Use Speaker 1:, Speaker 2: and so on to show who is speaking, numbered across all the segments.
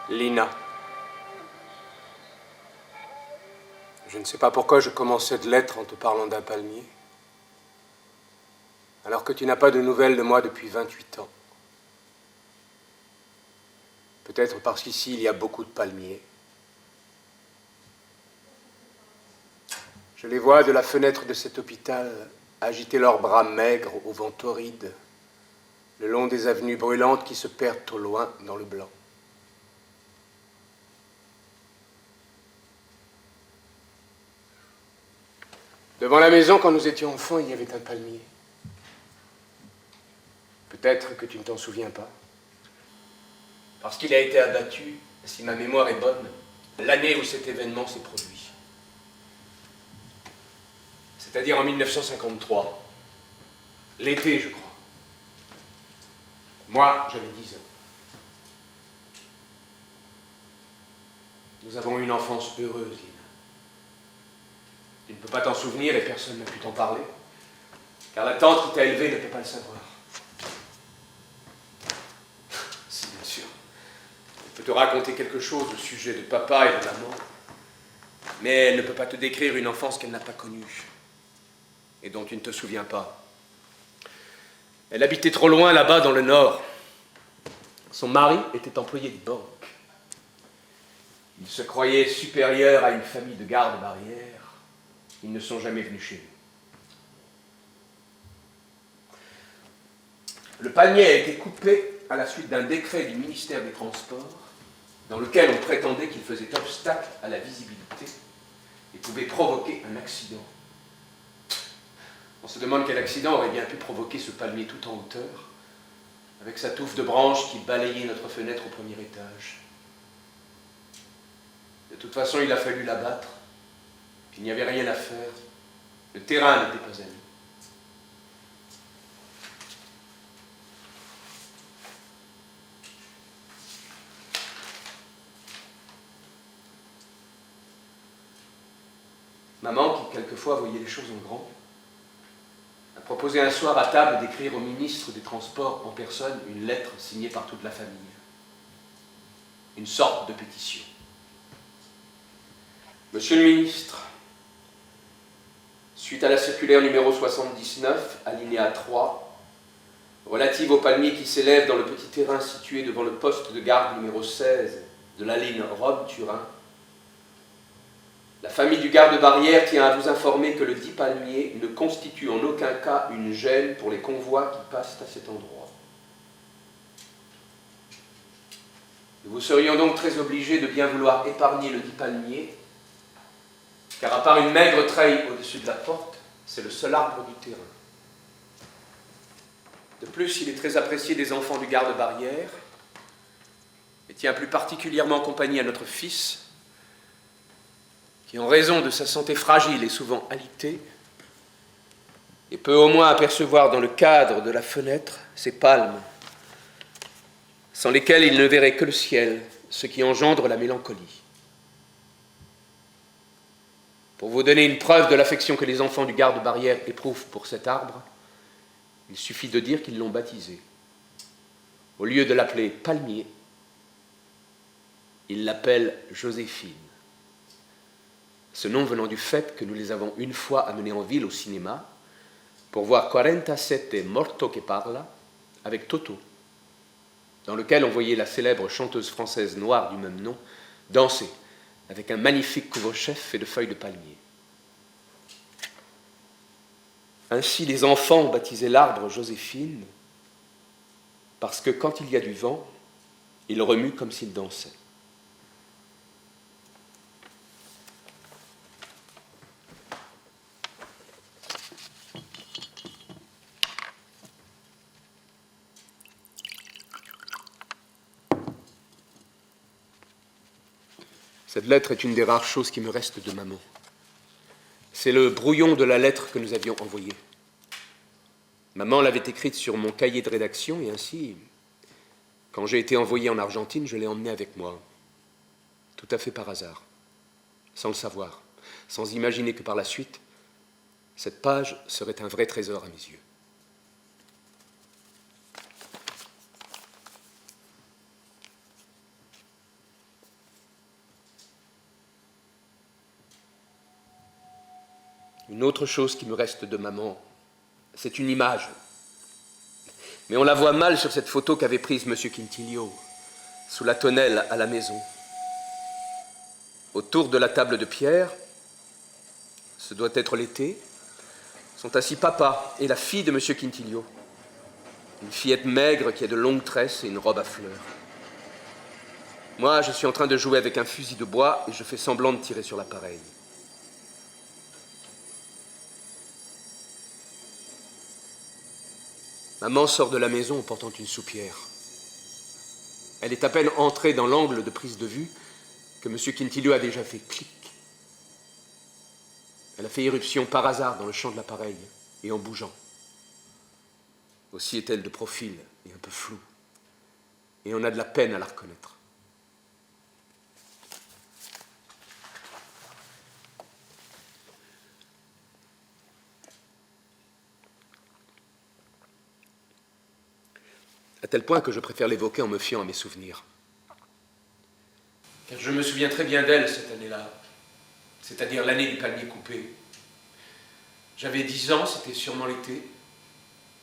Speaker 1: Lina. Je ne sais pas pourquoi je commence cette lettre en te parlant d'un palmier, alors que tu n'as pas de nouvelles de moi depuis 28 ans. Peut-être parce qu'ici, il y a beaucoup de palmiers. Je les vois de la fenêtre de cet hôpital agiter leurs bras maigres au vent torride, le long des avenues brûlantes qui se perdent au loin dans le blanc. Devant la maison, quand nous étions enfants, il y avait un palmier. Peut-être que tu ne t'en souviens pas. Parce qu'il a été abattu, si ma mémoire est bonne, l'année où cet événement s'est produit. C'est-à-dire en 1953. L'été, je crois. Moi, j'avais 10 ans. Nous avons eu une enfance heureuse, Lina. Tu ne peux pas t'en souvenir et personne n'a pu t'en parler, car la tante qui t'a élevé ne peut pas le savoir. Si, bien sûr. Elle peut te raconter quelque chose au sujet de papa et de maman, mais elle ne peut pas te décrire une enfance qu'elle n'a pas connue et dont tu ne te souviens pas. Elle habitait trop loin là-bas dans le nord. Son mari était employé de banque. Il se croyait supérieur à une famille de gardes-barrières. Ils ne sont jamais venus chez nous. Le palmier a été coupé à la suite d'un décret du ministère des Transports dans lequel on prétendait qu'il faisait obstacle à la visibilité et pouvait provoquer un accident. On se demande quel accident aurait bien pu provoquer ce palmier tout en hauteur, avec sa touffe de branches qui balayait notre fenêtre au premier étage. De toute façon, il a fallu l'abattre. Il n'y avait rien à faire. Le terrain n'était pas à nous. Maman, qui quelquefois voyait les choses en grand, a proposé un soir à table d'écrire au ministre des Transports en personne une lettre signée par toute la famille. Une sorte de pétition. Monsieur le ministre, suite à la circulaire numéro 79, alinéa 3, relative au palmier qui s'élève dans le petit terrain situé devant le poste de garde numéro 16 de la ligne Rome-Turin, la famille du garde-barrière tient à vous informer que le dit palmier ne constitue en aucun cas une gêne pour les convois qui passent à cet endroit. Nous vous serions donc très obligés de bien vouloir épargner le dit palmier, car à part une maigre treille au-dessus de la porte, c'est le seul arbre du terrain. De plus, il est très apprécié des enfants du garde-barrière et tient plus particulièrement compagnie à notre fils, qui, en raison de sa santé fragile et souvent alitée, et peut au moins apercevoir dans le cadre de la fenêtre ces palmes, sans lesquelles il ne verrait que le ciel, ce qui engendre la mélancolie. Pour vous donner une preuve de l'affection que les enfants du garde-barrière éprouvent pour cet arbre, il suffit de dire qu'ils l'ont baptisé. Au lieu de l'appeler palmier, ils l'appellent Joséphine. Ce nom venant du fait que nous les avons une fois amenés en ville au cinéma pour voir 47 Morto che parla avec Toto, dans lequel on voyait la célèbre chanteuse française noire du même nom danser avec un magnifique couvre-chef fait de feuilles de palmier. Ainsi, les enfants ont baptisé l'arbre Joséphine, parce que quand il y a du vent, il remue comme s'il dansait. Cette lettre est une des rares choses qui me restent de maman. C'est le brouillon de la lettre que nous avions envoyée. Maman l'avait écrite sur mon cahier de rédaction et ainsi, quand j'ai été envoyé en Argentine, je l'ai emmenée avec moi. Tout à fait par hasard, sans le savoir, sans imaginer que par la suite, cette page serait un vrai trésor à mes yeux. Une autre chose qui me reste de maman, c'est une image. Mais on la voit mal sur cette photo qu'avait prise M. Quintilio, sous la tonnelle à la maison. Autour de la table de pierre, ce doit être l'été, sont assis papa et la fille de M. Quintilio. Une fillette maigre qui a de longues tresses et une robe à fleurs. Moi, je suis en train de jouer avec un fusil de bois et je fais semblant de tirer sur l'appareil. Maman sort de la maison en portant une soupière. Elle est à peine entrée dans l'angle de prise de vue que M. Quintilio a déjà fait clic. Elle a fait irruption par hasard dans le champ de l'appareil et en bougeant. Aussi est-elle de profil et un peu floue. Et on a de la peine à la reconnaître. À tel point que je préfère l'évoquer en me fiant à mes souvenirs. Car je me souviens très bien d'elle cette année-là, c'est-à-dire l'année du palmier coupé. J'avais 10 ans, c'était sûrement l'été,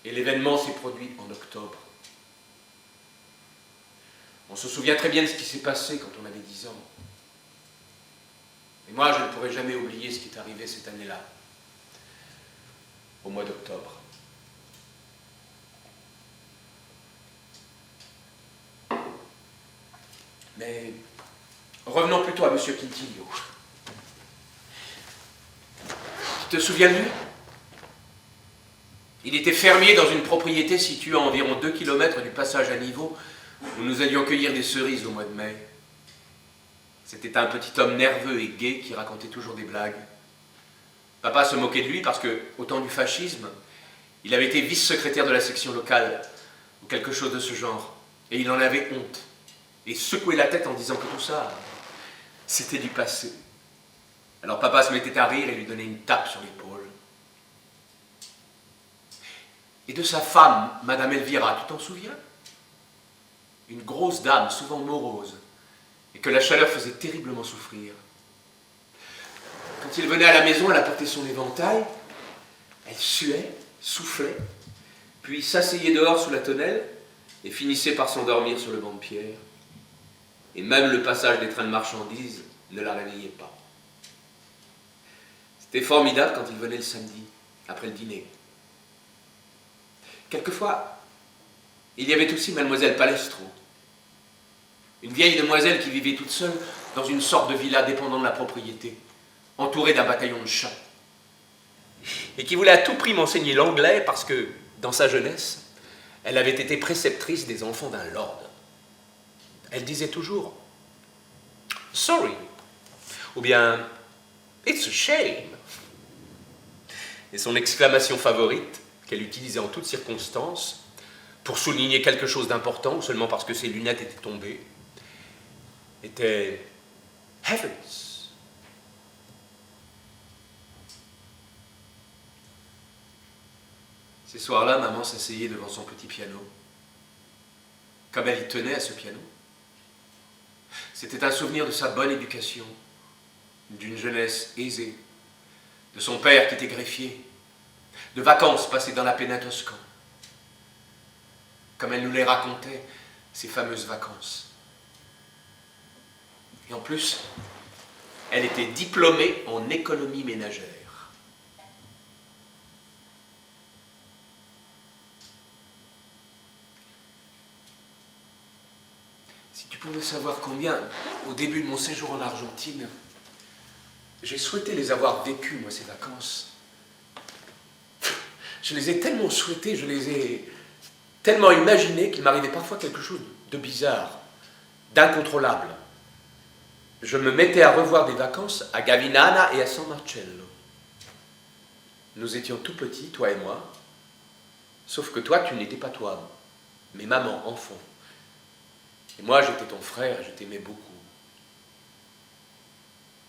Speaker 1: et l'événement s'est produit en octobre. On se souvient très bien de ce qui s'est passé quand on avait 10 ans. Et moi, je ne pourrai jamais oublier ce qui est arrivé cette année-là, au mois d'octobre. Mais revenons plutôt à M. Quintilio. Tu te souviens de lui? Il était fermier dans une propriété située à environ 2 km du passage à niveau où nous allions cueillir des cerises au mois de mai. C'était un petit homme nerveux et gai qui racontait toujours des blagues. Papa se moquait de lui parce que, au temps du fascisme, il avait été vice-secrétaire de la section locale ou quelque chose de ce genre, et il en avait honte. Et secouait la tête en disant que tout ça, c'était du passé. Alors papa se mettait à rire et lui donnait une tape sur l'épaule. Et de sa femme, Madame Elvira, tu t'en souviens? Une grosse dame, souvent morose, et que la chaleur faisait terriblement souffrir. Quand il venait à la maison, elle apportait son éventail, elle suait, soufflait, puis s'asseyait dehors sous la tonnelle et finissait par s'endormir sur le banc de pierre. Et même le passage des trains de marchandises ne la réveillait pas. C'était formidable quand il venait le samedi, après le dîner. Quelquefois, il y avait aussi Mademoiselle Palestro, une vieille demoiselle qui vivait toute seule dans une sorte de villa dépendant de la propriété, entourée d'un bataillon de chats, et qui voulait à tout prix m'enseigner l'anglais parce que, dans sa jeunesse, elle avait été préceptrice des enfants d'un lord. Elle disait toujours « Sorry » ou bien « It's a shame ». Et son exclamation favorite, qu'elle utilisait en toutes circonstances, pour souligner quelque chose d'important, ou seulement parce que ses lunettes étaient tombées, était « Heavens ». Ces soirs-là, maman s'asseyait devant son petit piano. Comme elle y tenait à ce piano. C'était un souvenir de sa bonne éducation, d'une jeunesse aisée, de son père qui était greffier, de vacances passées dans la Pénin Toscan. Comme elle nous les racontait, ces fameuses vacances. Et en plus, elle était diplômée en économie ménagère. Si tu pouvais savoir combien, au début de mon séjour en Argentine, j'ai souhaité les avoir vécues, moi, ces vacances. Je les ai tellement souhaitées, je les ai tellement imaginées qu'il m'arrivait parfois quelque chose de bizarre, d'incontrôlable. Je me mettais à revoir des vacances à Gavinana et à San Marcello. Nous étions tout petits, toi et moi, sauf que toi, tu n'étais pas toi, mais maman, enfant. Et moi, j'étais ton frère et je t'aimais beaucoup.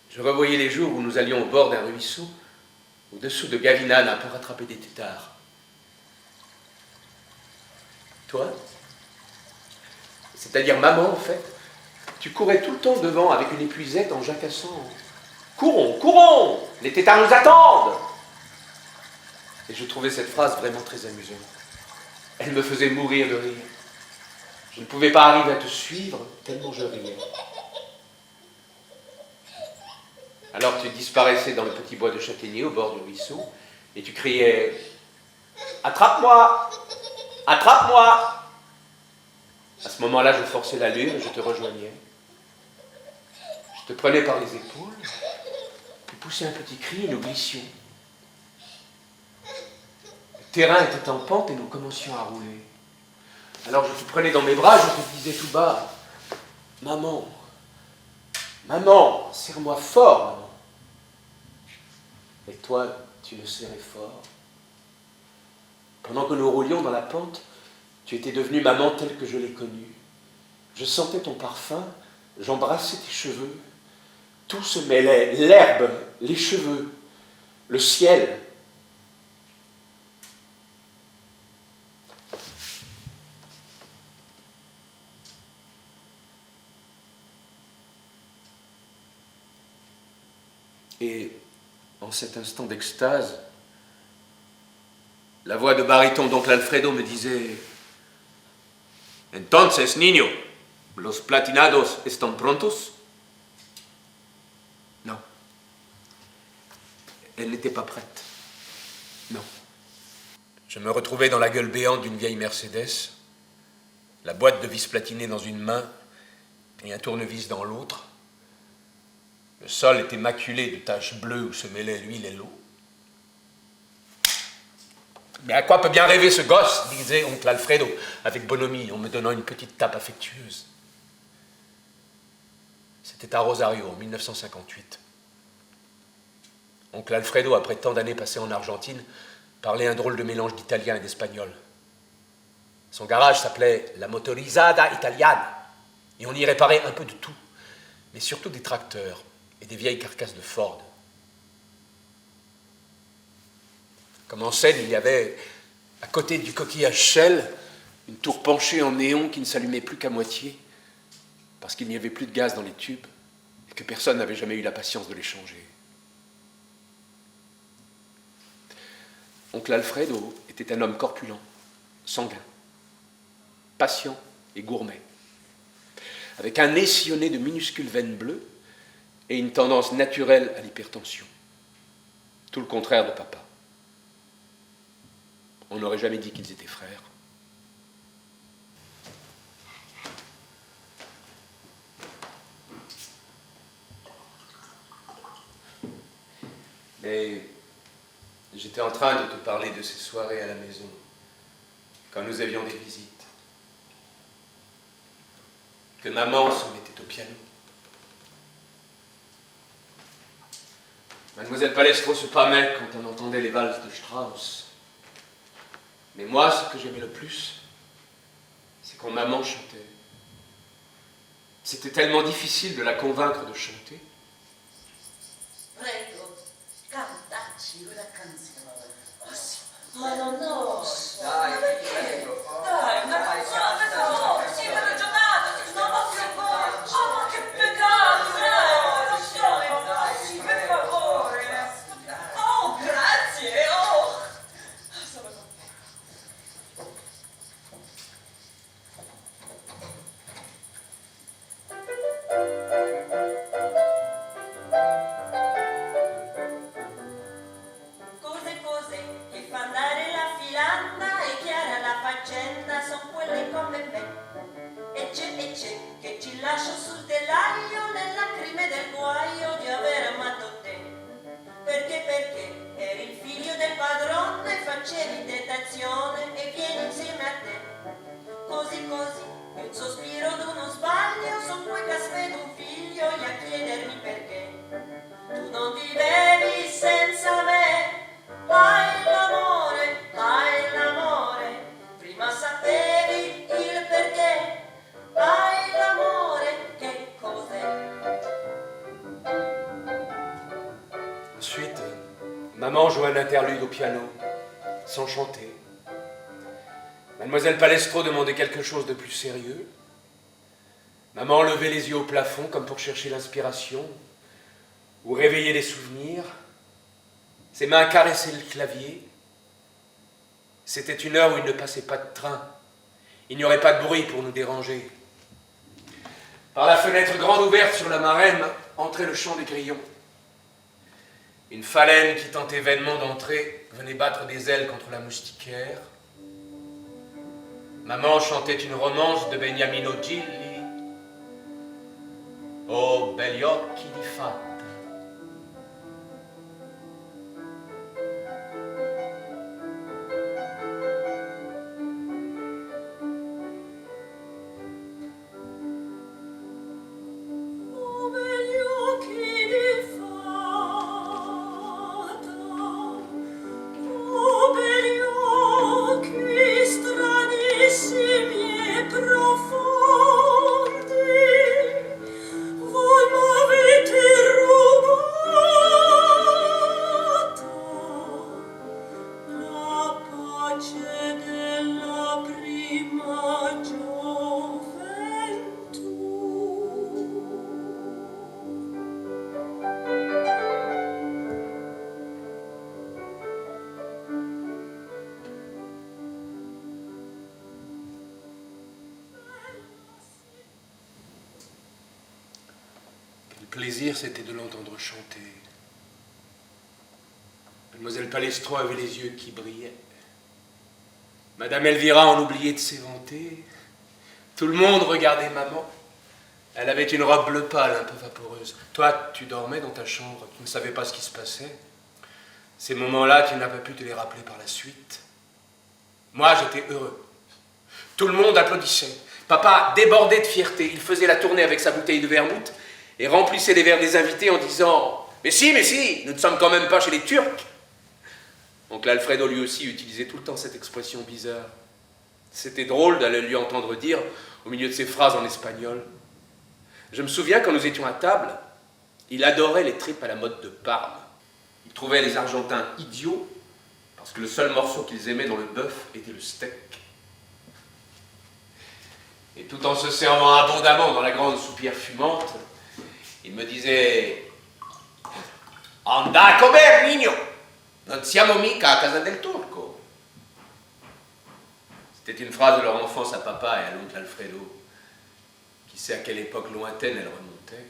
Speaker 1: Je revoyais les jours où nous allions au bord d'un ruisseau, au-dessous de Gavinana, pour attraper des têtards. Toi, c'est-à-dire maman, en fait, tu courais tout le temps devant avec une épuisette en jacassant. « Courons, courons! Les têtards nous attendent !» Et je trouvais cette phrase vraiment très amusante. Elle me faisait mourir de rire. Je ne pouvais pas arriver à te suivre tellement je riais. Alors tu disparaissais dans le petit bois de châtaignier au bord du ruisseau et tu criais « Attrape-moi! Attrape-moi » À ce moment-là, je forçais l'allure et je te rejoignais. Je te prenais par les épaules, puis poussais un petit cri et nous glissions. Le terrain était en pente et nous commencions à rouler. Alors je te prenais dans mes bras et je te disais tout bas « Maman, maman, serre-moi fort, maman. » Et toi, tu me serrais fort. Pendant que nous roulions dans la pente, tu étais devenue maman telle que je l'ai connue. Je sentais ton parfum, j'embrassais tes cheveux. Tout se mêlait, l'herbe, les cheveux, le ciel. Et en cet instant d'extase, la voix de baryton d'oncle Alfredo me disait « Entonces, niño, los platinados están prontos ?» Non. Elle n'était pas prête. Non. Je me retrouvais dans la gueule béante d'une vieille Mercedes, la boîte de vis platinée dans une main et un tournevis dans l'autre. Le sol était maculé de taches bleues où se mêlaient l'huile et l'eau. « Mais à quoi peut bien rêver ce gosse ?» disait oncle Alfredo avec bonhomie en me donnant une petite tape affectueuse. C'était à Rosario, en 1958. Oncle Alfredo, après tant d'années passées en Argentine, parlait un drôle de mélange d'italien et d'espagnol. Son garage s'appelait La Motorizada Italiana, et on y réparait un peu de tout, mais surtout des tracteurs et des vieilles carcasses de Ford. Comme en scène, il y avait, à côté du coquillage Shell, une tour penchée en néon qui ne s'allumait plus qu'à moitié, parce qu'il n'y avait plus de gaz dans les tubes et que personne n'avait jamais eu la patience de les changer. Oncle Alfredo était un homme corpulent, sanguin, patient et gourmet, avec un nez sillonné de minuscules veines bleues et une tendance naturelle à l'hypertension. Tout le contraire de papa. On n'aurait jamais dit qu'ils étaient frères. Mais j'étais en train de te parler de ces soirées à la maison, quand nous avions des visites, que maman se mettait au piano. Mademoiselle Palestro se pâmait quand on entendait les valses de Strauss. Mais moi, ce que j'aimais le plus, c'est quand maman chantait. C'était tellement difficile de la convaincre de chanter.
Speaker 2: Prego, cantaci una canzone. Oh, sì. Ma non oso.
Speaker 3: Dai,
Speaker 2: Ma perché?
Speaker 3: prego,
Speaker 2: Dai, una
Speaker 3: dai,
Speaker 2: canzone,
Speaker 3: dai,
Speaker 2: no.
Speaker 3: dai,
Speaker 2: Sì,
Speaker 3: dai.
Speaker 2: per giornata, non ho più voce. Oh, ma che peccato, dai, non so.
Speaker 3: Dai,
Speaker 2: Sì, per
Speaker 3: prego.
Speaker 2: favore.
Speaker 3: Dai.
Speaker 2: Oh, grazie, oh. Sono contenta. Cose che fa andare la filanda e chiara la faccenda son quelle come me. E c'è che ci lascio sul telaio le lacrime del guaio di aver amato te. Perché eri il figlio del padrone, facevi tentazione e vieni insieme a te. Così, un sospiro d'uno sbaglio, son poi che aspetto un figlio e a chiedermi perché. Tu non vivevi senza me. Hai l'amore, prima sapevi il perché. Hai l'amore, che cos'è?
Speaker 1: Ensuite, maman jouait un interlude au piano, sans chanter. Mademoiselle Palestro demandait quelque chose de plus sérieux. Maman levait les yeux au plafond comme pour chercher l'inspiration ou réveiller des souvenirs. Ses mains caressaient le clavier. C'était une heure où il ne passait pas de train. Il n'y aurait pas de bruit pour nous déranger. Par la fenêtre grande ouverte sur la Marème, entrait le chant des grillons. Une phalène qui tentait vainement d'entrer venait battre des ailes contre la moustiquaire. Maman chantait une romance de Beniamino Gilli. Oh, begli occhi di fata. Le plaisir, c'était de l'entendre chanter. Mademoiselle Palestro avait les yeux qui brillaient. Madame Elvira en oubliait de s'éventer. Tout le monde regardait maman. Elle avait une robe bleu pâle, un peu vaporeuse. Toi, tu dormais dans ta chambre, tu ne savais pas ce qui se passait. Ces moments-là, tu n'as pas pu te les rappeler par la suite. Moi, j'étais heureux. Tout le monde applaudissait. Papa débordait de fierté. Il faisait la tournée avec sa bouteille de vermouth et remplissait les verres des invités en disant « Mais si, nous ne sommes quand même pas chez les Turcs !» Oncle Alfredo, lui aussi, utilisait tout le temps cette expression bizarre. C'était drôle d'aller lui entendre dire, au milieu de ses phrases en espagnol. Je me souviens, quand nous étions à table, il adorait les tripes à la mode de Parme. Il trouvait les Argentins idiots, parce que le seul morceau qu'ils aimaient dans le bœuf était le steak. Et tout en se servant abondamment dans la grande soupière fumante, il me disait « Anda a comer, niño! Non siamo mica a casa del turco !» C'était une phrase de leur enfance à papa et à l'oncle Alfredo. Qui sait à quelle époque lointaine elle remontait.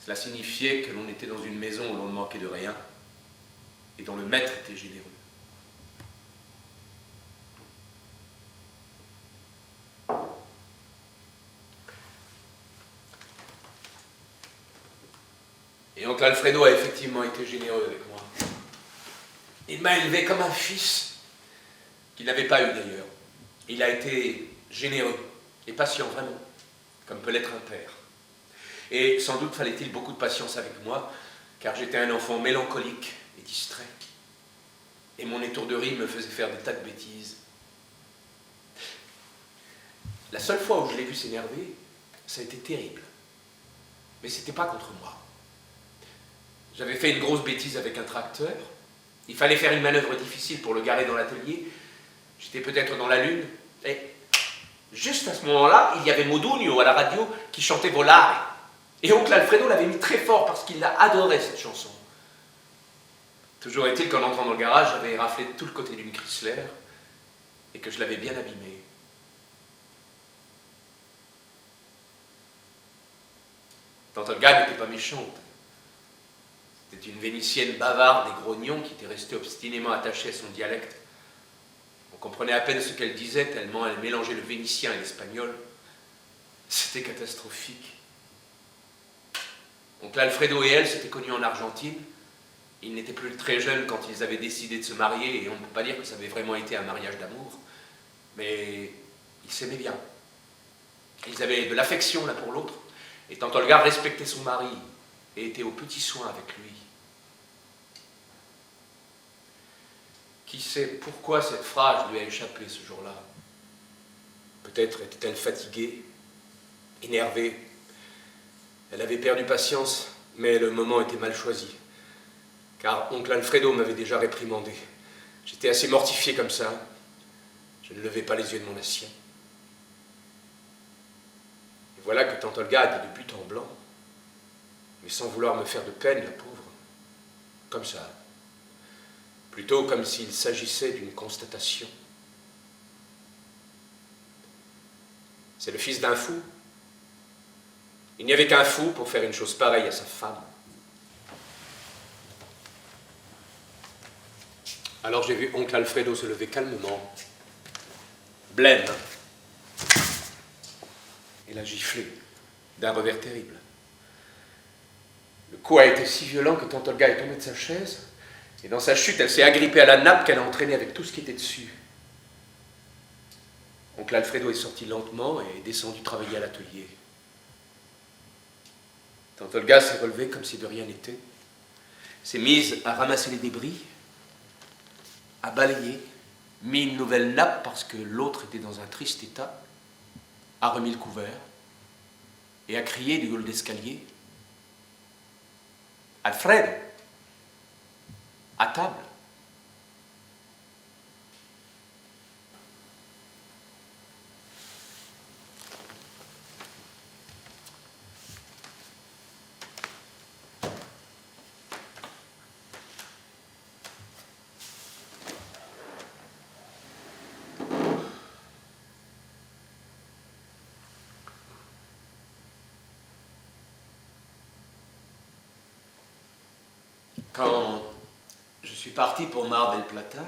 Speaker 1: Cela signifiait que l'on était dans une maison où l'on ne manquait de rien et dont le maître était généreux. Et oncle Alfredo a effectivement été généreux avec moi. Il m'a élevé comme un fils qu'il n'avait pas eu d'ailleurs. Il a été généreux et patient, vraiment, comme peut l'être un père. Et sans doute fallait-il beaucoup de patience avec moi, car j'étais un enfant mélancolique et distrait. Et mon étourderie me faisait faire des tas de bêtises. La seule fois où je l'ai vu s'énerver, ça a été terrible. Mais c'était pas contre moi. J'avais fait une grosse bêtise avec un tracteur. Il fallait faire une manœuvre difficile pour le garer dans l'atelier. J'étais peut-être dans la lune, et juste à ce moment-là, il y avait Modugno à la radio qui chantait Volare. Et oncle Alfredo l'avait mis très fort parce qu'il l'a adoré, cette chanson. Toujours est-il qu'en entrant dans le garage, j'avais raflé tout le côté d'une Chrysler et que je l'avais bien abîmée. Tante Olga n'était pas méchante. C'était une Vénitienne bavarde et grognon qui était restée obstinément attachée à son dialecte. On comprenait à peine ce qu'elle disait, tellement elle mélangeait le vénitien et l'espagnol. C'était catastrophique. Oncle Alfredo et elle s'étaient connus en Argentine. Ils n'étaient plus très jeunes quand ils avaient décidé de se marier, et on ne peut pas dire que ça avait vraiment été un mariage d'amour. Mais ils s'aimaient bien. Ils avaient de l'affection l'un pour l'autre, et tante Olga respectait son mari et était aux petits soins avec lui. Qui sait pourquoi cette phrase lui a échappé ce jour-là? Peut-être était-elle fatiguée, énervée. Elle avait perdu patience, mais le moment était mal choisi. Car oncle Alfredo m'avait déjà réprimandé. J'étais assez mortifié comme ça. Je ne levais pas les yeux de mon assiette. Et voilà que tante Olga a dit de but en blanc, mais sans vouloir me faire de peine, la pauvre. Comme ça. plutôt comme s'il s'agissait d'une constatation. C'est le fils d'un fou. Il n'y avait qu'un fou pour faire une chose pareille à sa femme. Alors j'ai vu oncle Alfredo se lever calmement, blême, et l'a giflé d'un revers terrible. Le coup a été si violent que tante Olga est tombée de sa chaise, et dans sa chute, elle s'est agrippée à la nappe qu'elle a entraînée avec tout ce qui était dessus. Oncle Alfredo est sorti lentement et est descendu travailler à l'atelier. Tante Olga s'est relevée comme si de rien n'était, s'est mise à ramasser les débris, à balayer, mis une nouvelle nappe parce que l'autre était dans un triste état, a remis le couvert et a crié du haut d'escalier: « Alfredo, à table !» Quand je suis parti pour Mar del Plata,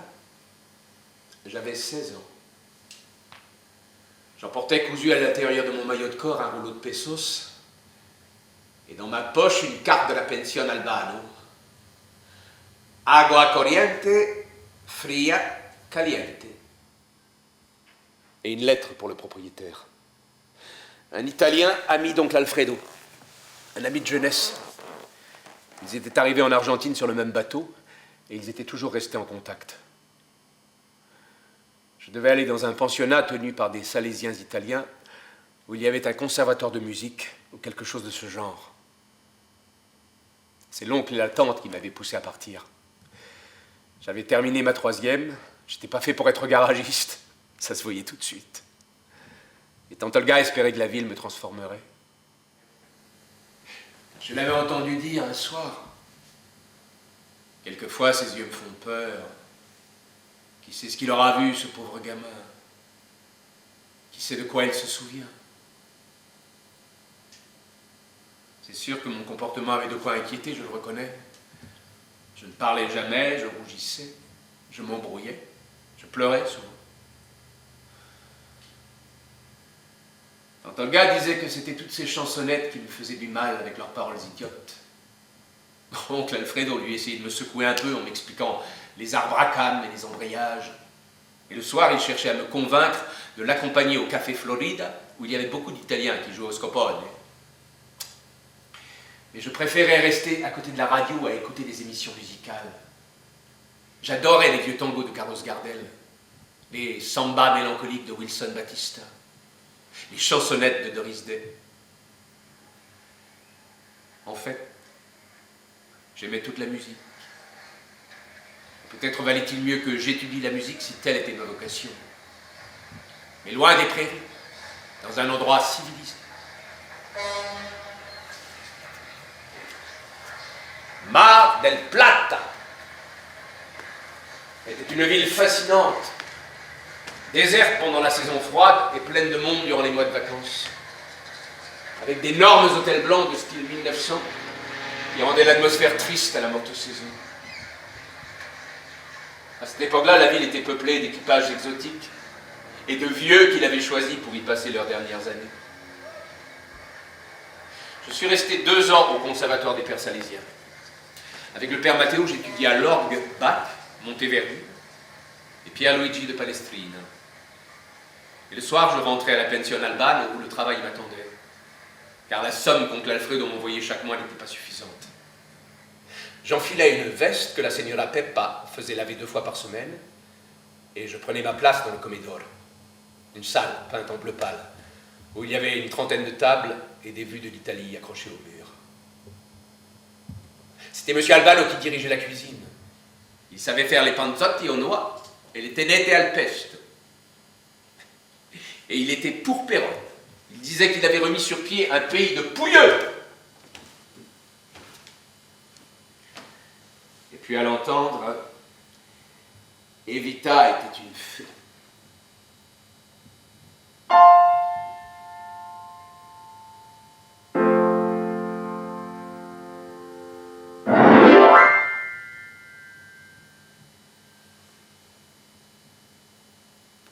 Speaker 1: j'avais 16 ans. J'emportais cousu à l'intérieur de mon maillot de corps un rouleau de pesos et dans ma poche une carte de la pension Albano. Agua corriente, fria, caliente. Et une lettre pour le propriétaire. Un Italien ami d'oncle Alfredo, un ami de jeunesse. Ils étaient arrivés en Argentine sur le même bateau et ils étaient toujours restés en contact. Je devais aller dans un pensionnat tenu par des Salésiens italiens où il y avait un conservatoire de musique ou quelque chose de ce genre. C'est l'oncle et la tante qui m'avaient poussé à partir. J'avais terminé ma 3e, j'étais pas fait pour être garagiste, ça se voyait tout de suite. Et tante Olga espérait que la ville me transformerait. Je l'avais entendu dire un soir. Quelquefois, ses yeux me font peur. Qui sait ce qu'il aura vu, ce pauvre gamin? Qui sait de quoi il se souvient? C'est sûr que mon comportement avait de quoi inquiéter, je le reconnais. Je ne parlais jamais, je rougissais, je m'embrouillais, je pleurais souvent. Tante Olga disait que c'était toutes ces chansonnettes qui me faisaient du mal avec leurs paroles idiotes. Oncle Alfredo lui essayait de me secouer un peu en m'expliquant les arbres à cames et les embrayages. Et le soir, il cherchait à me convaincre de l'accompagner au Café Florida, où il y avait beaucoup d'Italiens qui jouaient au scopone. Mais je préférais rester à côté de la radio à écouter des émissions musicales. J'adorais les vieux tangos de Carlos Gardel, les sambas mélancoliques de Wilson Battista, les chansonnettes de Doris Day. En fait, j'aimais toute la musique. Peut-être valait-il mieux que j'étudie la musique si telle était ma vocation. Mais loin des prairies, dans un endroit civilisé. Mar del Plata était une ville fascinante, déserte pendant la saison froide et pleine de monde durant les mois de vacances, avec d'énormes hôtels blancs de style 1900 qui rendaient l'atmosphère triste à la morte saison. À cette époque-là, la ville était peuplée d'équipages exotiques et de vieux qui l'avaient choisi pour y passer leurs dernières années. Je suis resté 2 ans au conservatoire des Pères Salésiens. Avec le père Matteo, j'étudiais à l'orgue Bach, Monteverdi et Pierluigi de Palestrina. Et le soir, je rentrais à la pension Albano où le travail m'attendait, car la somme qu'oncle Alfredo m'envoyait chaque mois n'était pas suffisante. J'enfilais une veste que la signora Peppa faisait laver 2 fois par semaine, et je prenais ma place dans le comedor, une salle peinte en bleu pâle, où il y avait une 30aine de tables et des vues de l'Italie accrochées au mur. C'était M. Albano qui dirigeait la cuisine. Il savait faire les panzotti aux noix et les tenette al pesto. Et il était pourpéron. Il disait qu'il avait remis sur pied un pays de pouilleux. Et puis à l'entendre, Evita était une fée.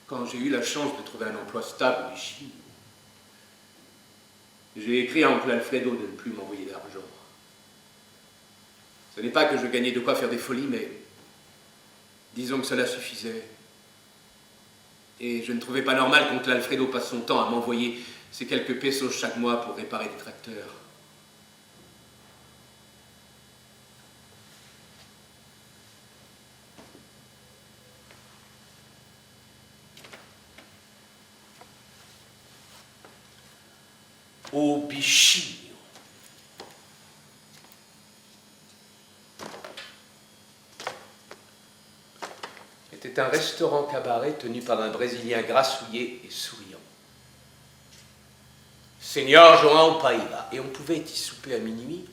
Speaker 1: Quand j'ai eu la chance de trouver un emploi stable en Chine, j'ai écrit à oncle Alfredo de ne plus m'envoyer d'argent. Ce n'est pas que je gagnais de quoi faire des folies, mais disons que cela suffisait. Et je ne trouvais pas normal qu'oncle Alfredo passe son temps à m'envoyer ces quelques pesos chaque mois pour réparer des tracteurs. Au Bichinho. C'était un restaurant-cabaret tenu par un Brésilien grassouillet et souriant. Senor João Paiva. Et on pouvait y souper à minuit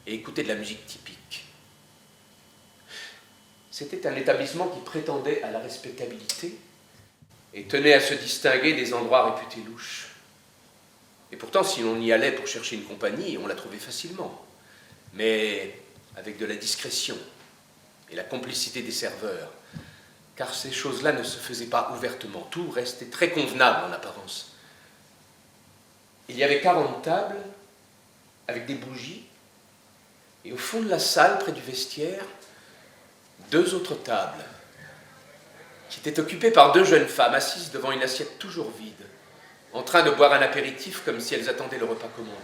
Speaker 1: et écouter de la musique typique. C'était un établissement qui prétendait à la respectabilité et tenait à se distinguer des endroits réputés louches. Et pourtant, si l'on y allait pour chercher une compagnie, on la trouvait facilement. Mais avec de la discrétion et la complicité des serveurs. Car ces choses-là ne se faisaient pas ouvertement. Tout restait très convenable en apparence. Il y avait 40 tables avec des bougies. Et au fond de la salle, près du vestiaire, 2 autres tables qui étaient occupées par 2 jeunes femmes assises devant une assiette toujours vide, en train de boire un apéritif comme si elles attendaient le repas commandé.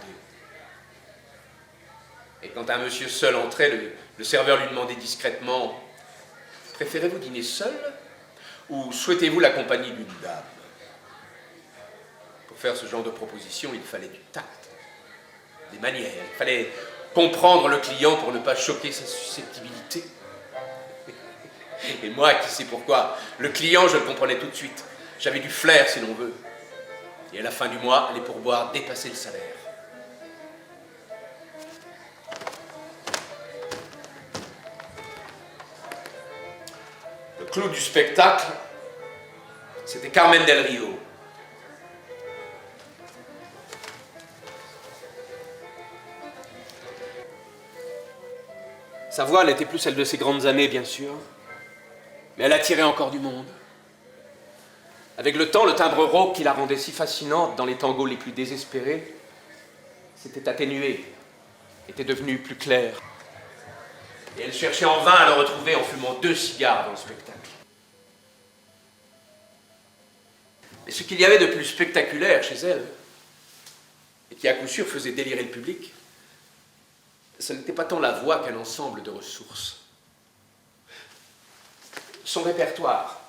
Speaker 1: Et quand un monsieur seul entrait, le serveur lui demandait discrètement « Préférez-vous dîner seul ou souhaitez-vous la compagnie d'une dame ?» Pour faire ce genre de proposition, il fallait du tact, des manières, il fallait comprendre le client pour ne pas choquer sa susceptibilité. Et moi, qui sais pourquoi, le client, je le comprenais tout de suite. J'avais du flair, si l'on veut. Et à la fin du mois, les pourboires dépassaient le salaire. Le clou du spectacle, c'était Carmen del Rio. Sa voix n'était plus celle de ses grandes années, bien sûr, mais elle attirait encore du monde. Avec le temps, le timbre rauque qui la rendait si fascinante dans les tangos les plus désespérés s'était atténué, était devenu plus clair. Et elle cherchait en vain à le retrouver en fumant 2 cigares dans le spectacle. Mais ce qu'il y avait de plus spectaculaire chez elle, et qui à coup sûr faisait délirer le public, ce n'était pas tant la voix qu'un ensemble de ressources. Son répertoire,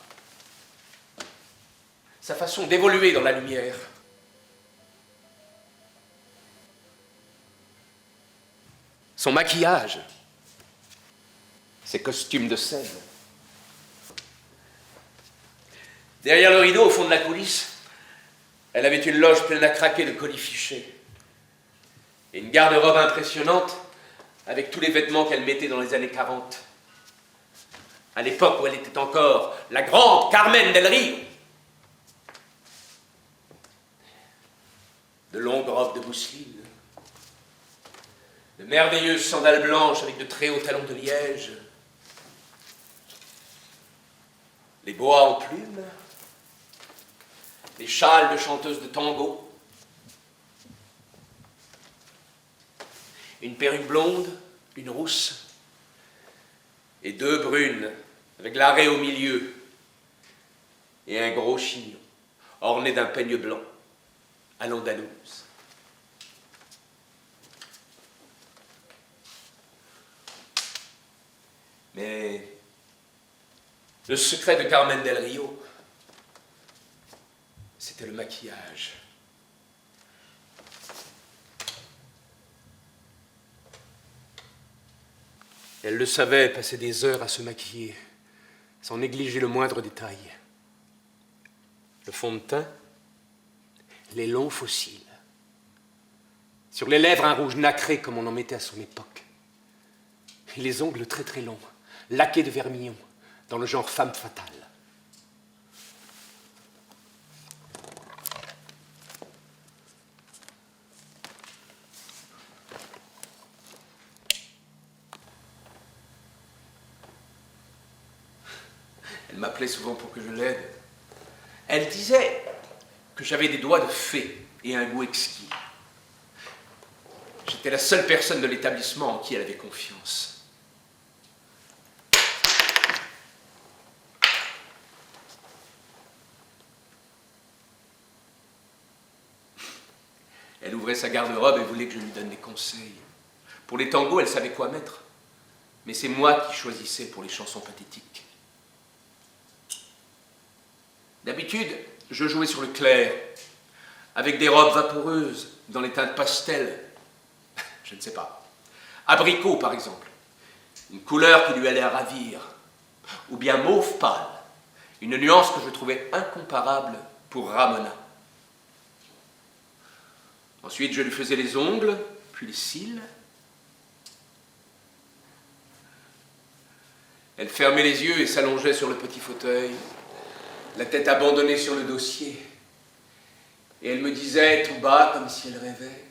Speaker 1: sa façon d'évoluer dans la lumière, son maquillage, ses costumes de scène. Derrière le rideau, au fond de la coulisse, elle avait une loge pleine à craquer de colifichets et une garde-robe impressionnante avec tous les vêtements qu'elle mettait dans les années 40. À l'époque où elle était encore la grande Carmen del Rio. De longues robes de mousseline, de merveilleuses sandales blanches avec de très hauts talons de liège, les boas en plumes, les châles de chanteuse de tango, une perruque blonde, une rousse, et 2 brunes, avec l'arrêt au milieu, et un gros chignon, orné d'un peigne blanc, à l'andalouse. Mais le secret de Carmen del Rio, c'était le maquillage. Elle le savait, passer des heures à se maquiller, sans négliger le moindre détail. Le fond de teint, les longs faux cils. Sur les lèvres, un rouge nacré comme on en mettait à son époque. Et les ongles très très longs, laqués de vermillon, dans le genre femme fatale. Elle m'appelait souvent pour que je l'aide. Elle disait que j'avais des doigts de fée et un goût exquis. J'étais la seule personne de l'établissement en qui elle avait confiance. Elle ouvrait sa garde-robe et voulait que je lui donne des conseils. Pour les tangos, elle savait quoi mettre. Mais c'est moi qui choisissais pour les chansons pathétiques. D'habitude, je jouais sur le clair, avec des robes vaporeuses, dans les teintes pastel. Je ne sais pas. Abricot, par exemple. Une couleur qui lui allait à ravir. Ou bien mauve pâle. Une nuance que je trouvais incomparable pour Ramona. Ensuite, je lui faisais les ongles, puis les cils. Elle fermait les yeux et s'allongeait sur le petit fauteuil, la tête abandonnée sur le dossier. Et elle me disait tout bas, comme si elle rêvait: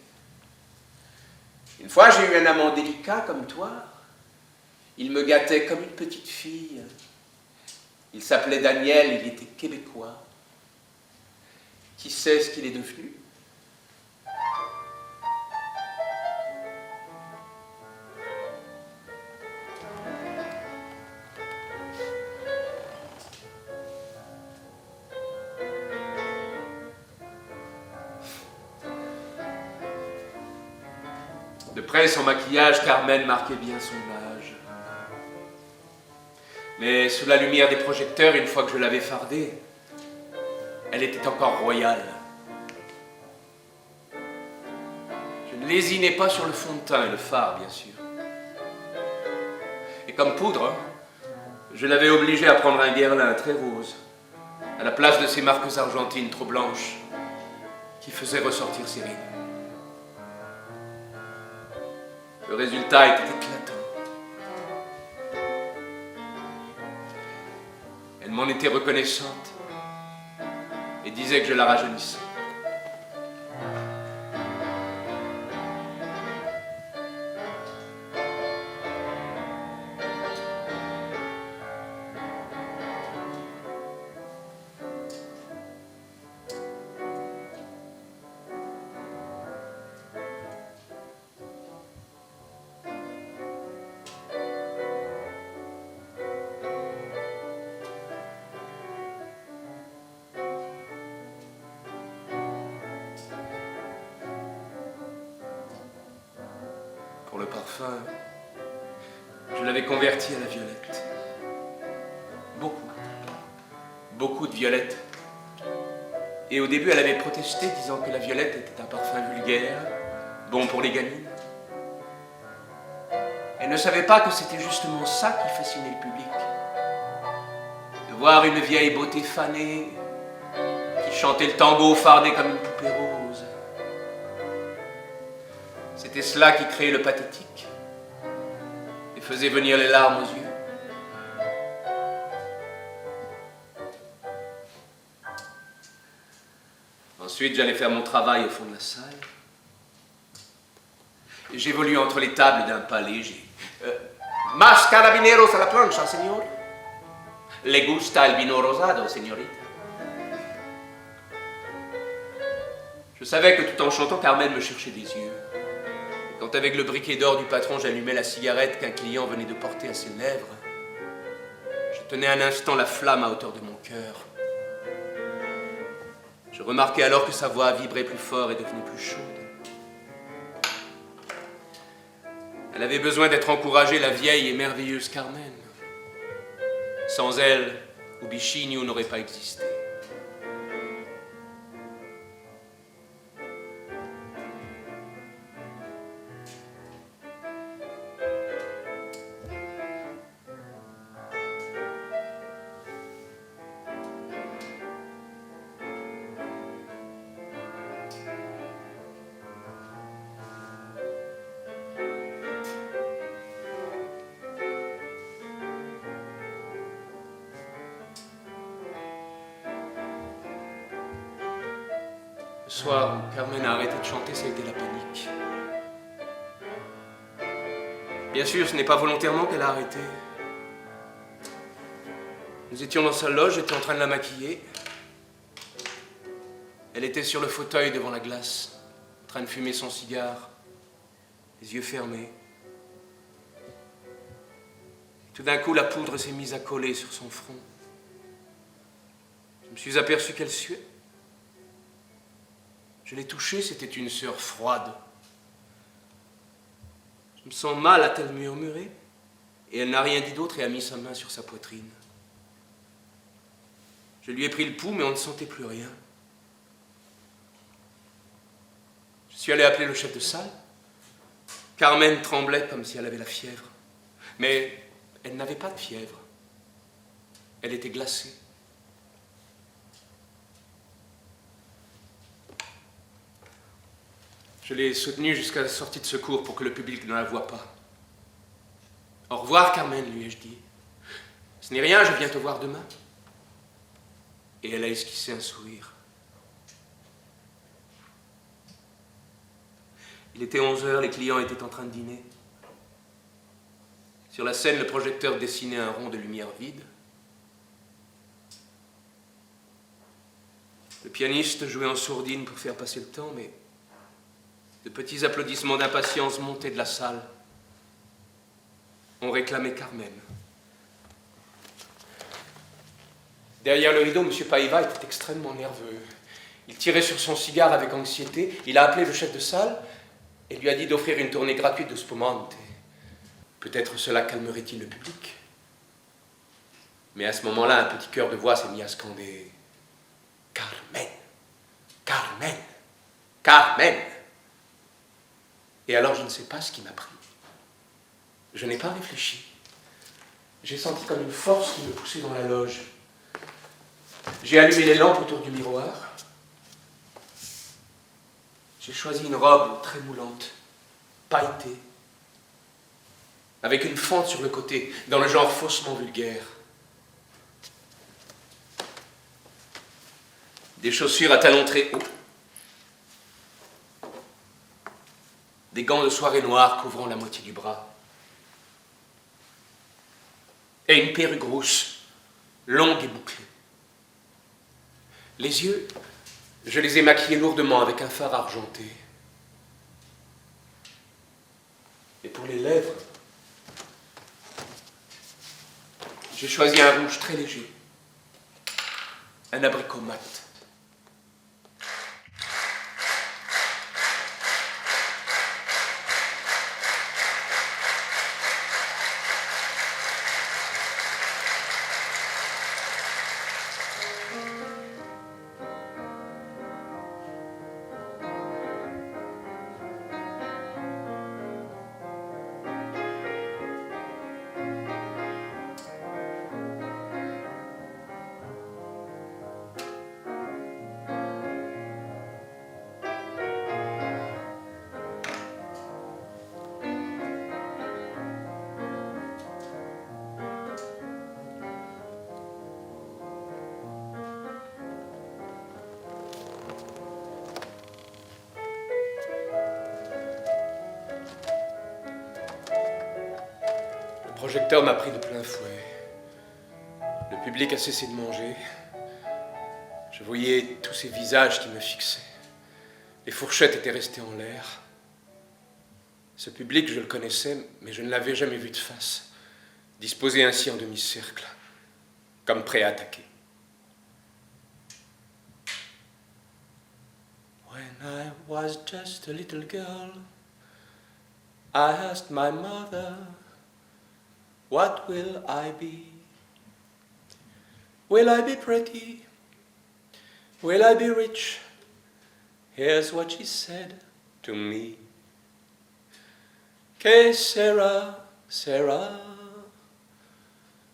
Speaker 1: une fois, j'ai eu un amant délicat comme toi. Il me gâtait comme une petite fille. Il s'appelait Daniel, il était québécois. Qui sait ce qu'il est devenu? De près, son maquillage, Carmen marquait bien son âge. Mais sous la lumière des projecteurs, une fois que je l'avais fardée, elle était encore royale. Je ne lésinais pas sur le fond de teint et le fard, bien sûr. Et comme poudre, je l'avais obligée à prendre un guerlin très rose, à la place de ces marques argentines trop blanches, qui faisaient ressortir ses rides. Le résultat était éclatant. Elle m'en était reconnaissante et disait que je la rajeunissais. Pour le parfum, je l'avais convertie à la violette. Beaucoup de violettes. Et au début, elle avait protesté, disant que la violette était un parfum vulgaire, bon pour les gamines. Elle ne savait pas que c'était justement ça qui fascinait le public. De voir une vieille beauté fanée qui chantait le tango fardé comme une poupée rose. C'était cela qui créait le pathétique et faisait venir les larmes aux yeux. Ensuite, j'allais faire mon travail au fond de la salle. J'évolue entre les tables d'un pas léger. Más carabineros a la plancha, señor. Le gusta el vino rosado, señorita. Je savais que tout en chantant, Carmen me cherchait des yeux. Et quand avec le briquet d'or du patron, j'allumais la cigarette qu'un client venait de porter à ses lèvres, je tenais un instant la flamme à hauteur de mon cœur. Je remarquais alors que sa voix vibrait plus fort et devenait plus chaude. Elle avait besoin d'être encouragée, la vieille et merveilleuse Carmen. Sans elle, Ubichinio n'aurait pas existé. Le soir où Carmen a arrêté de chanter, ça a été la panique. Bien sûr, ce n'est pas volontairement qu'elle a arrêté. Nous étions dans sa loge, j'étais en train de la maquiller. Elle était sur le fauteuil devant la glace, en train de fumer son cigare, les yeux fermés. Tout d'un coup, la poudre s'est mise à coller sur son front. Je me suis aperçu qu'elle suait. Je l'ai touchée, c'était une sœur froide. Je me sens mal, a-t-elle murmuré, et elle n'a rien dit d'autre et a mis sa main sur sa poitrine. Je lui ai pris le pouls, mais on ne sentait plus rien. Je suis allé appeler le chef de salle. Carmen tremblait comme si elle avait la fièvre. Mais elle n'avait pas de fièvre. Elle était glacée. Je l'ai soutenue jusqu'à la sortie de secours pour que le public ne la voie pas. Au revoir, Carmen, lui ai-je dit. Ce n'est rien, je viens te voir demain. Et elle a esquissé un sourire. Il était 11h, les clients étaient en train de dîner. Sur la scène, le projecteur dessinait un rond de lumière vide. Le pianiste jouait en sourdine pour faire passer le temps, mais de petits applaudissements d'impatience montaient de la salle. On réclamait Carmen. Derrière le rideau, M. Paiva était extrêmement nerveux. Il tirait sur son cigare avec anxiété. Il a appelé le chef de salle et lui a dit d'offrir une tournée gratuite de Spumante. Peut-être cela calmerait-il le public. Mais à ce moment-là, un petit chœur de voix s'est mis à scander « Carmen, Carmen, Carmen !» Et alors, je ne sais pas ce qui m'a pris. Je n'ai pas réfléchi. J'ai senti comme une force qui me poussait dans la loge. J'ai allumé les lampes autour du miroir. J'ai choisi une robe très moulante, pailletée, avec une fente sur le côté, dans le genre faussement vulgaire. Des chaussures à talons très hauts. Des gants de soirée noirs couvrant la moitié du bras. Et une perruque rousse, longue et bouclée. Les yeux, je les ai maquillés lourdement avec un fard argenté. Et pour les lèvres, j'ai choisi un rouge très léger, un abricot mat. Le projecteur m'a pris de plein fouet. Le public a cessé de manger. Je voyais tous ces visages qui me fixaient. Les fourchettes étaient restées en l'air. Ce public, je le connaissais, mais je ne l'avais jamais vu de face, disposé ainsi en demi-cercle, comme prêt à attaquer. When I was just a little girl, I asked my mother, what will I be? Will I be pretty? Will I be rich? Here's what she said to me. Que sera, sera.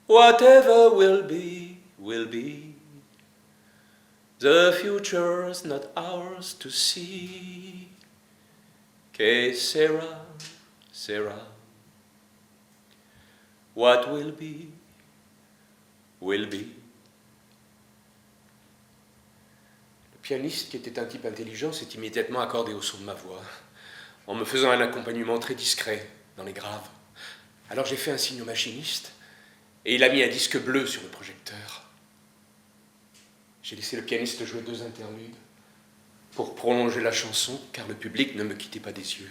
Speaker 1: Whatever will be, will be. The future's not ours to see. Que sera, sera. What will be, will be. Le pianiste, qui était un type intelligent, s'est immédiatement accordé au son de ma voix, en me faisant un accompagnement très discret dans les graves. Alors j'ai fait un signe au machiniste, et il a mis un disque bleu sur le projecteur. J'ai laissé le pianiste jouer 2 interludes pour prolonger la chanson, car le public ne me quittait pas des yeux.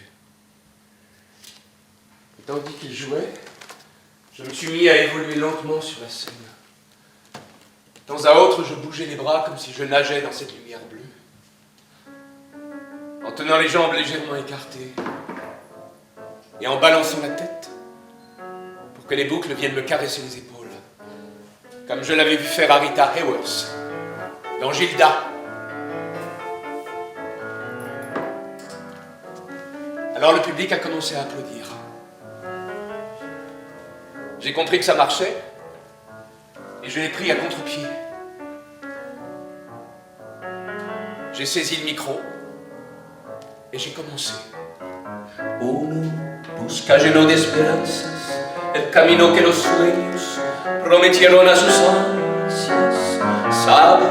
Speaker 1: Et tandis qu'il jouait, je me suis mis à évoluer lentement sur la scène. De temps à autre, je bougeais les bras comme si je nageais dans cette lumière bleue, en tenant les jambes légèrement écartées et en balançant la tête pour que les boucles viennent me caresser les épaules, comme je l'avais vu faire à Rita Hayworth dans Gilda. Alors le public a commencé à applaudir. J'ai compris que ça marchait et je l'ai pris à contre-pied. J'ai saisi le micro et j'ai commencé. Uno busca lleno de esperanzas el camino que los sueños prometieron a sus ansias. Sabe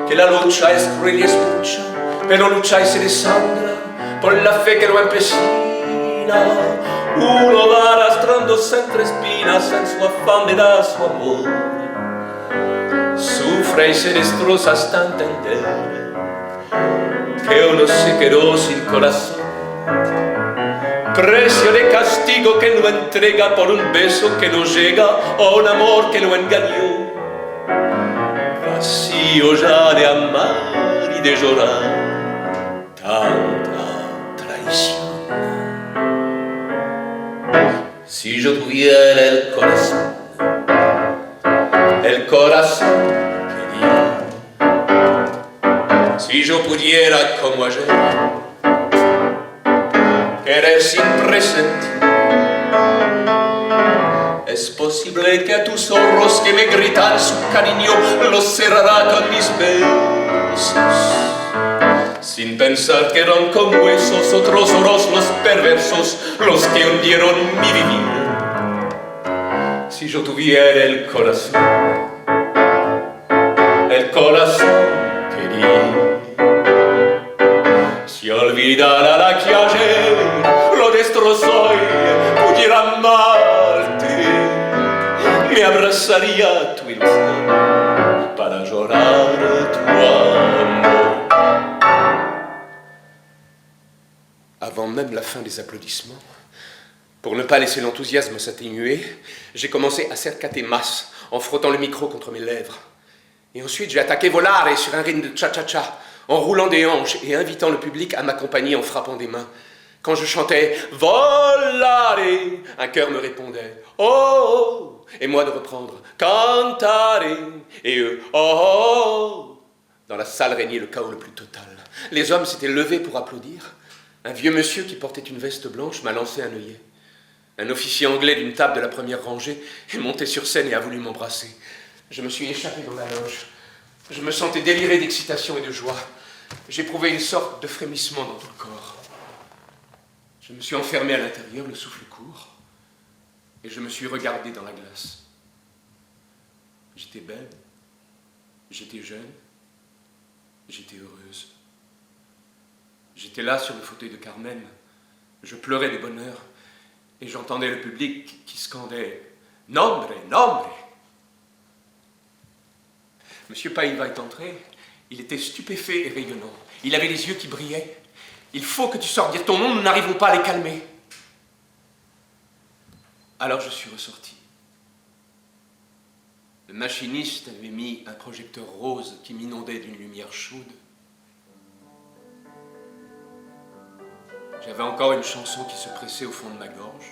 Speaker 1: que la lucha es cruel y es mucha, pero lucha y se desangra por la fe que lo empecina. Uno va arrastrándose entre espinas en su afán de dar su amor. Sufre y se destroza hasta entender que uno se quedó sin corazón. Precio de castigo que no entrega por un beso que no llega o un amor que lo engañó. Vacío ya de amar y de llorar tanta traición. Si yo tuviera el corazón querido, si yo pudiera como ayer querer sin presentir, es posible que a tus ojos que me gritan su cariño los cerrará con mis besos, sin pensar que eran como esos otros oros los perversos los que hundieron mi vivir. Si yo tuviera el corazón querido, si olvidara la que ayer lo destrozó y pudiera amarte, me abrazaría a tu ilusión para llorar tu amor. Avant même la fin des applaudissements, pour ne pas laisser l'enthousiasme s'atténuer, j'ai commencé a cercate mas en frottant le micro contre mes lèvres. Et ensuite, j'ai attaqué volare sur un rythme de cha-cha-cha, en roulant des hanches et invitant le public à m'accompagner en frappant des mains. Quand je chantais « Volare », un chœur me répondait « Oh !» et moi de reprendre « Cantare » et eux « Oh !» Dans la salle régnait le chaos le plus total. Les hommes s'étaient levés pour applaudir. Un vieux monsieur qui portait une veste blanche m'a lancé un œillet. Un officier anglais d'une table de la première rangée est monté sur scène et a voulu m'embrasser. Je me suis échappé dans la loge. Je me sentais délirer d'excitation et de joie. J'éprouvais une sorte de frémissement dans tout le corps. Je me suis enfermé à l'intérieur, le souffle court, et je me suis regardé dans la glace. J'étais belle, j'étais jeune, j'étais heureuse. J'étais là sur le fauteuil de Carmen, je pleurais de bonheur, et j'entendais le public qui scandait « Nombre, nombre !» Monsieur Paiva est entré, il était stupéfait et rayonnant. Il avait les yeux qui brillaient. « Il faut que tu sortes dire ton nom, nous n'arrivons pas à les calmer. » Alors je suis ressorti. Le machiniste avait mis un projecteur rose qui m'inondait d'une lumière chaude. J'avais encore une chanson qui se pressait au fond de ma gorge.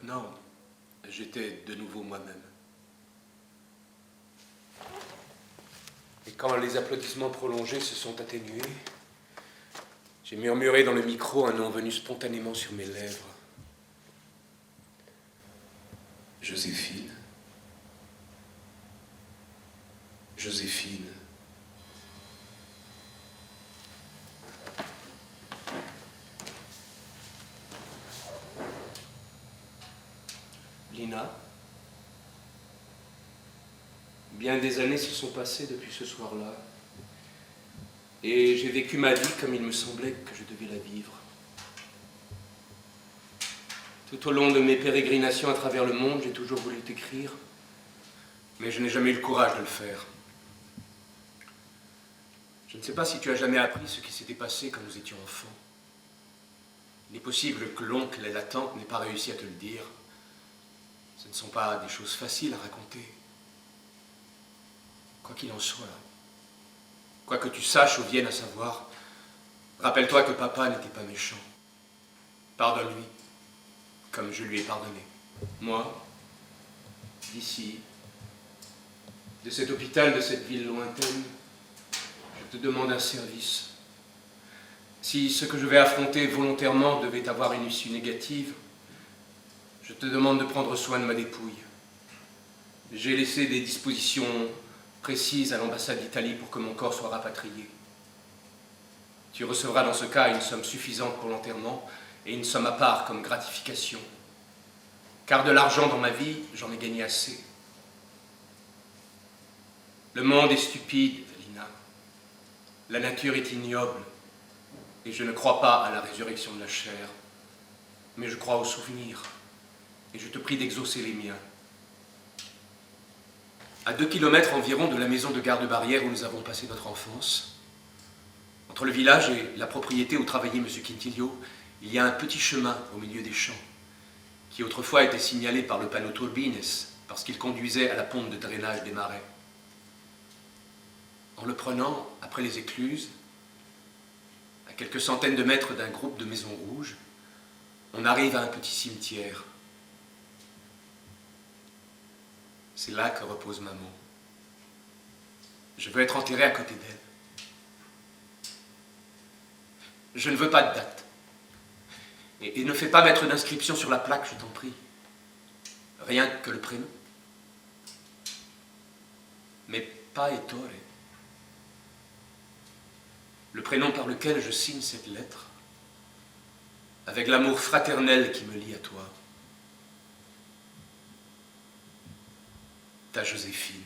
Speaker 1: maintenant, j'étais de nouveau moi-même. Et quand les applaudissements prolongés se sont atténués, j'ai murmuré dans le micro un nom venu spontanément sur mes lèvres. Joséphine. Joséphine. Lina. Bien des années se sont passées depuis ce soir-là. Et j'ai vécu ma vie comme il me semblait que je devais la vivre. Tout au long de mes pérégrinations à travers le monde, j'ai toujours voulu t'écrire, mais je n'ai jamais eu le courage de le faire. Je ne sais pas si tu as jamais appris ce qui s'était passé quand nous étions enfants. Il est possible que l'oncle et la tante n'aient pas réussi à te le dire. Ce ne sont pas des choses faciles à raconter. Quoi qu'il en soit, quoi que tu saches ou viennes à savoir, rappelle-toi que papa n'était pas méchant. Pardonne-lui, comme je lui ai pardonné. Moi, d'ici, de cet hôpital, de cette ville lointaine, je te demande un service. Si ce que je vais affronter volontairement devait avoir une issue négative, je te demande de prendre soin de ma dépouille. J'ai laissé des dispositions précises à l'ambassade d'Italie pour que mon corps soit rapatrié. Tu recevras dans ce cas une somme suffisante pour l'enterrement et une somme à part comme gratification. Car de l'argent dans ma vie, j'en ai gagné assez. Le monde est stupide, Lina. La nature est ignoble. Et je ne crois pas à la résurrection de la chair. Mais je crois aux souvenirs. Et je te prie d'exaucer les miens. À 2 kilomètres environ de la maison de garde-barrière où nous avons passé notre enfance, entre le village et la propriété où travaillait M. Quintilio, il y a un petit chemin au milieu des champs, qui autrefois était signalé par le panneau Turbines, parce qu'il conduisait à la pompe de drainage des marais. En le prenant, après les écluses, à quelques centaines de mètres d'un groupe de maisons rouges, on arrive à un petit cimetière. C'est là que repose maman. Je veux être enterré à côté d'elle. Je ne veux pas de date. Et ne fais pas mettre d'inscription sur la plaque, je t'en prie. Rien que le prénom. Mais pas Ettore. Le prénom par lequel je signe cette lettre, avec l'amour fraternel qui me lie à toi. Ta Joséphine.